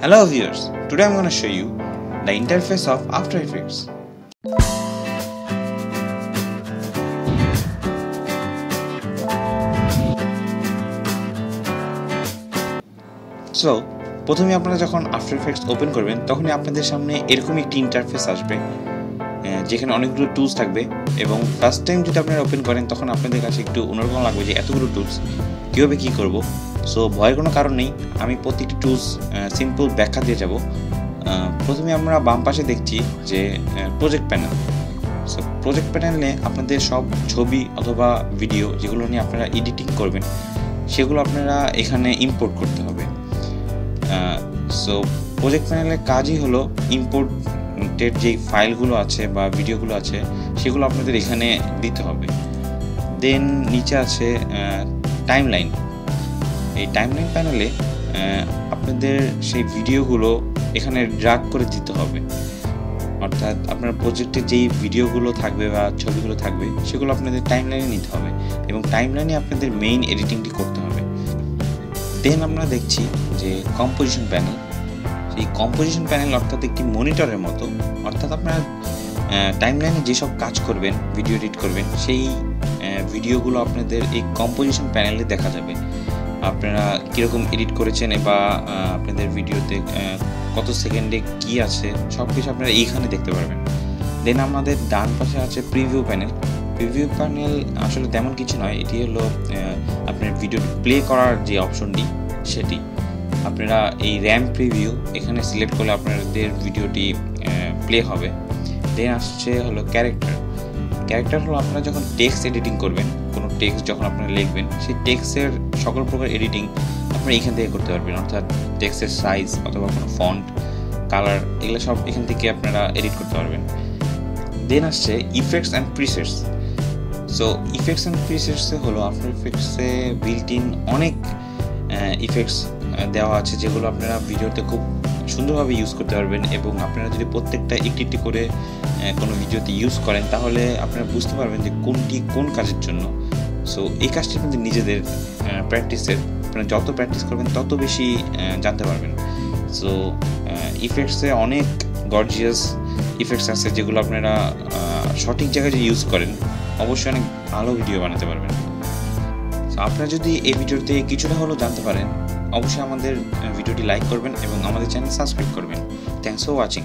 Hello viewers, today I'm going to show you the interface of After Effects. So, প্রথমে আপনারা যখন After Effects open করবেন তখনই আপনাদের সামনে এরকম একটি ইন্টারফেস আসবে যেখানে অনেকগুলো টুলস থাকবে এবং ফার্স্ট টাইম যদি আপনারা ওপেন করেন তখন আপনাদের কাছে একটু অন্যরকম লাগবে যে এতগুলো টুলস কিভাবে কি করব। সো ভয়ের কোনো কারণ নেই, আমি প্রত্যেকটি টুলস সিম্পল ব্যাখ্যা দিয়ে যাব। প্রথমে আমরা বাম পাশে দেখছি যে প্রজেক্ট প্যানেল। সো প্রজেক্ট প্যানেলে আপনাদের সব ছবি অথবা ভিডিও যেগুলো নিয়ে আপনারা এডিটিং করবেন সেগুলো আপনারা এখানে ইম্পোর্ট করতে হবে। সো প্রজেক্ট প্যানেলের কাজই হলো ইম্পোর্টের যেই ফাইলগুলো আছে বা ভিডিওগুলো আছে সেগুলো আপনাদের এখানে দিতে হবে। দেন নিচে আছে টাইমলাইন। এই টাইমলাইন প্যানেলে আপনাদের সেই ভিডিওগুলো এখানে ড্র্যাগ করে দিতে হবে, অর্থাৎ আপনার প্রজেক্টে যেই ভিডিওগুলো থাকবে বা ছবিগুলো থাকবে সেগুলো আপনাদের টাইমলাইনে নিতে হবে এবং টাইমলাইনে আপনাদের মেইন এডিটিংটি করতে হবে। দেন আমরা দেখছি যে কম্পোজিশন প্যানেল। এই কম্পোজিশন প্যানেল অর্থাৎ একটি মনিটরের মতো, অর্থাৎ আপনারা টাইমলাইনে যেসব কাজ করবেন, ভিডিও এডিট করবেন, সেই ভিডিওগুলো আপনাদের এই কম্পোজিশন প্যানেলে দেখা যাবে। আপনারা কীরকম এডিট করেছেন বা আপনাদের ভিডিওতে কত সেকেন্ডে কি আছে সব কিছু আপনারা এইখানে দেখতে পারবেন। দেন আমাদের ডান পাশে আছে প্রিভিউ প্যানেল। প্রিভিউ প্যানেল আসলে তেমন কিছু নয়, এটি হলো আপনার ভিডিও প্লে করার যে অপশনটি সেটি। আপনারা এই র্যাম প্রিভিউ এখানে সিলেক্ট করলে আপনাদের ভিডিওটি প্লে হবে। দেন আসছে হলো ক্যারেক্টার। ক্যারেক্টার হলো আপনারা যখন টেক্সট এডিটিং করবেন, কোনো টেক্সট যখন আপনারা লিখবেন সেই টেক্সটের সকল প্রকার এডিটিং আপনারা এখান থেকে করতে পারবেন, অর্থাৎ টেক্সটের সাইজ অথবা কোনো ফন্ট, কালার, এগুলো সব এখান থেকে আপনারা এডিট করতে পারবেন। দেন আসছে effects and presets. So effects and প্রিসেটসে হলো আফটার ইফেক্টসে বিল্ট ইন অনেক ইফেক্টস দেওয়া আছে যেগুলো আপনারা ভিডিওতে খুব সুন্দরভাবে ইউজ করতে পারবেন এবং আপনারা যদি প্রত্যেকটা একটি একটি করে কোনো ভিডিওতে ইউজ করেন তাহলে আপনারা বুঝতে পারবেন যে কোনটি কোন কাজের জন্য। সো এই কাজটি আপনাদের নিজেদের প্র্যাকটিসের, আপনারা যত প্র্যাকটিস করবেন তত বেশি জানতে পারবেন। সো ইফেক্টসে অনেক গর্জিয়াস ইফেক্টস আছে যেগুলো আপনারা সঠিক জায়গায় যদি ইউজ করেন অবশ্যই অনেক ভালো ভিডিও বানাতে পারবেন। সো আপনারা যদি এই ভিডিওতে কিছুটা হলেও জানতে পারেন অবশ্যই আমাদের ভিডিওটি লাইক করবেন এবং আমাদের চ্যানেল সাবস্ক্রাইব করবেন। Thanks for watching.